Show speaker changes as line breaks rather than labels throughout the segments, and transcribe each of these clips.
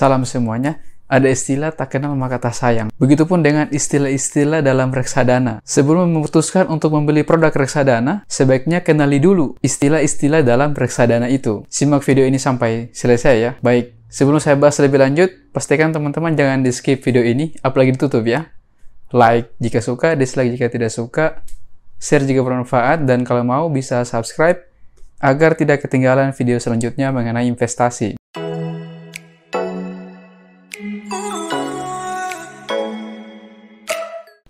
Salam semuanya. Ada istilah tak kenal maka tak sayang. Begitupun dengan istilah-istilah dalam reksadana. Sebelum memutuskan untuk membeli produk reksadana, sebaiknya kenali dulu istilah-istilah dalam reksadana itu. Simak video ini sampai selesai ya. Baik, sebelum saya bahas lebih lanjut, pastikan teman-teman jangan di-skip video ini, apalagi ditutup ya. Like jika suka, dislike jika tidak suka, share jika bermanfaat, dan kalau mau bisa subscribe agar tidak ketinggalan video selanjutnya mengenai investasi.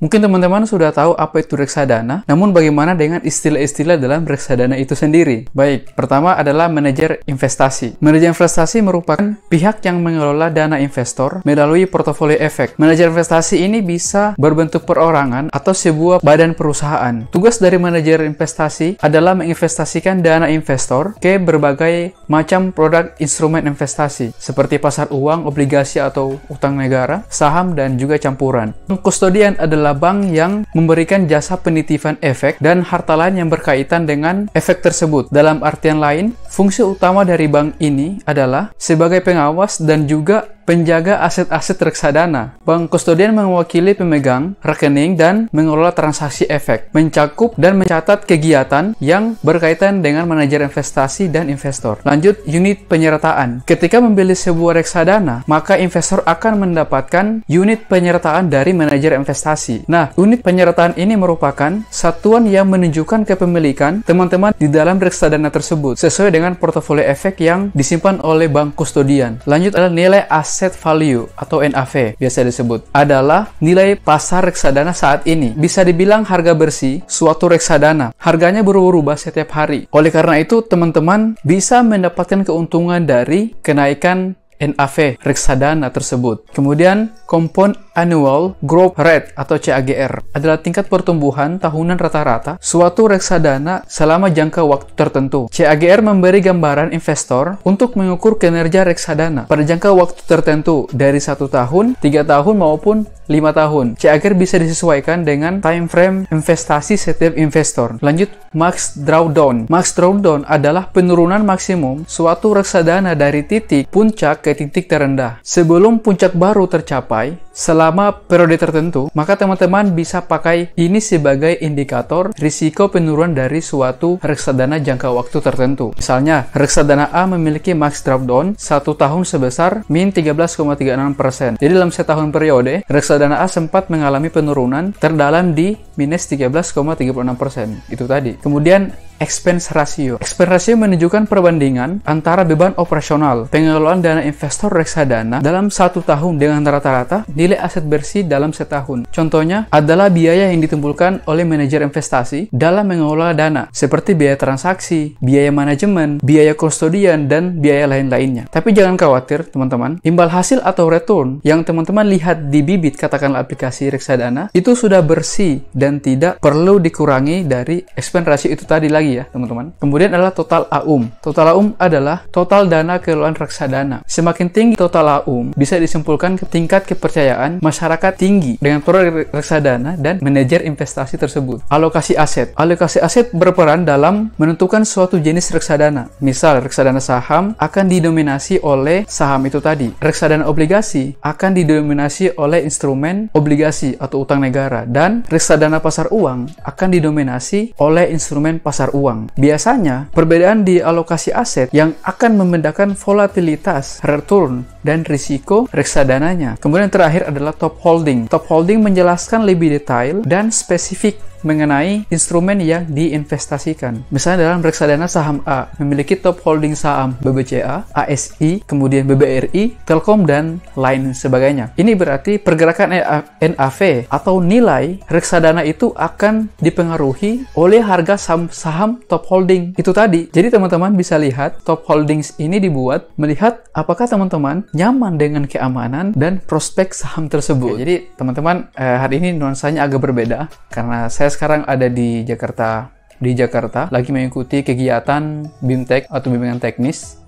Mungkin teman-teman sudah tahu apa itu reksadana, namun bagaimana dengan istilah-istilah dalam reksadana itu sendiri? Baik, pertama adalah manajer investasi. Manajer investasi merupakan pihak yang mengelola dana investor melalui portofolio efek. Manajer investasi ini bisa berbentuk perorangan atau sebuah badan perusahaan. Tugas dari manajer investasi adalah menginvestasikan dana investor ke berbagai macam produk instrumen investasi, seperti pasar uang, obligasi atau utang negara, saham, dan juga campuran. Kustodian adalah bank yang memberikan jasa penitipan efek dan harta lain yang berkaitan dengan efek tersebut. Dalam artian lain, fungsi utama dari bank ini adalah sebagai pengawas dan juga penjaga aset-aset reksadana. Bank kustodian mewakili pemegang rekening dan mengelola transaksi efek, mencakup dan mencatat kegiatan yang berkaitan dengan manajer investasi dan investor. Lanjut, unit penyertaan. Ketika membeli sebuah reksadana, maka investor akan mendapatkan unit penyertaan dari manajer investasi. Nah, unit penyertaan ini merupakan satuan yang menunjukkan kepemilikan teman-teman di dalam reksadana tersebut, sesuai dengan portofolio efek yang disimpan oleh bank kustodian. Lanjut adalah nilai asset value atau NAV biasa disebut, adalah nilai pasar reksadana saat ini. Bisa dibilang harga bersih suatu reksadana. Harganya berubah-ubah setiap hari. Oleh karena itu, teman-teman bisa mendapatkan keuntungan dari kenaikan NAV reksadana tersebut. Kemudian, Compound Annual Growth Rate atau CAGR adalah tingkat pertumbuhan tahunan rata-rata suatu reksadana selama jangka waktu tertentu. CAGR memberi gambaran investor untuk mengukur kinerja reksadana pada jangka waktu tertentu dari 1 tahun, 3 tahun, maupun 5 tahun. CAGR bisa disesuaikan dengan time frame investasi setiap investor. Lanjut, Max Drawdown. Max Drawdown adalah penurunan maksimum suatu reksadana dari titik puncak ke titik terendah. Sebelum puncak baru tercapai selama periode tertentu, maka teman-teman bisa pakai ini sebagai indikator risiko penurunan dari suatu reksadana jangka waktu tertentu. Misalnya, reksadana A memiliki max drawdown 1 tahun sebesar min 13,36%. Jadi dalam setahun periode, reksadana A sempat mengalami penurunan terdalam di minus 13,36%. Itu tadi. Kemudian, expense ratio. Expense ratio menunjukkan perbandingan antara beban operasional pengelolaan dana investor reksadana dalam 1 tahun dengan rata-rata nilai aset bersih dalam setahun. Contohnya adalah biaya yang ditimbulkan oleh manajer investasi dalam mengelola dana, seperti biaya transaksi, biaya manajemen, biaya kustodian, dan biaya lain-lainnya. Tapi jangan khawatir, teman-teman. Imbal hasil atau return yang teman-teman lihat di bibit, katakanlah aplikasi reksadana, itu sudah bersih dan tidak perlu dikurangi dari expense ratio itu tadi lagi ya, teman-teman. Kemudian adalah total AUM. Total AUM adalah total dana kelolaan reksadana. Semakin tinggi total AUM, bisa disimpulkan ke tingkat kepercayaan masyarakat tinggi dengan produk reksadana dan manajer investasi tersebut. Alokasi aset. Alokasi aset berperan dalam menentukan suatu jenis reksadana. Misal, reksadana saham akan didominasi oleh saham itu tadi. Reksadana obligasi akan didominasi oleh instrumen obligasi atau utang negara. Dan reksadana pasar uang akan didominasi oleh instrumen pasar uang. Biasanya, perbedaan di alokasi aset yang akan membedakan volatilitas, return, dan risiko reksadananya. Kemudian terakhir adalah top holding. Top holding menjelaskan lebih detail dan spesifik mengenai instrumen yang diinvestasikan. Misalnya dalam reksadana saham A memiliki top holding saham BBCA, ASI, kemudian BBRI, Telkom, dan lain sebagainya. Ini berarti pergerakan NAV atau nilai reksadana itu akan dipengaruhi oleh harga saham top holding itu tadi. Jadi teman-teman bisa lihat top holdings ini dibuat melihat apakah teman-teman nyaman dengan keamanan dan prospek saham tersebut. Oke, jadi teman-teman hari ini nuansanya agak berbeda karena saya sekarang ada di Jakarta lagi mengikuti kegiatan BIMTEK atau bimbingan teknis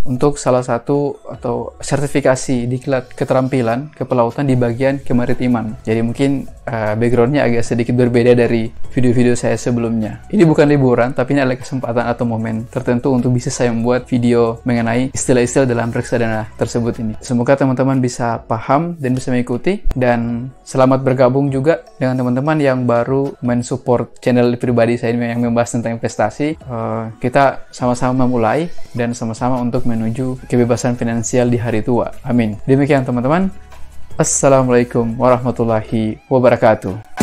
untuk salah satu atau sertifikasi diklat keterampilan kepelautan di bagian kemaritiman. Jadi mungkin backgroundnya agak sedikit berbeda dari video-video saya sebelumnya. Ini bukan liburan, tapi ini adalah kesempatan atau momen tertentu untuk bisa saya membuat video mengenai istilah-istilah dalam reksadana tersebut ini. Semoga teman-teman bisa paham dan bisa mengikuti, dan selamat bergabung juga dengan teman-teman yang baru mensupport channel pribadi saya yang membahas tentang investasi. Kita sama-sama memulai dan sama-sama untuk menuju kebebasan finansial di hari tua. Amin. Demikian teman-teman. Assalamualaikum warahmatullahi wabarakatuh.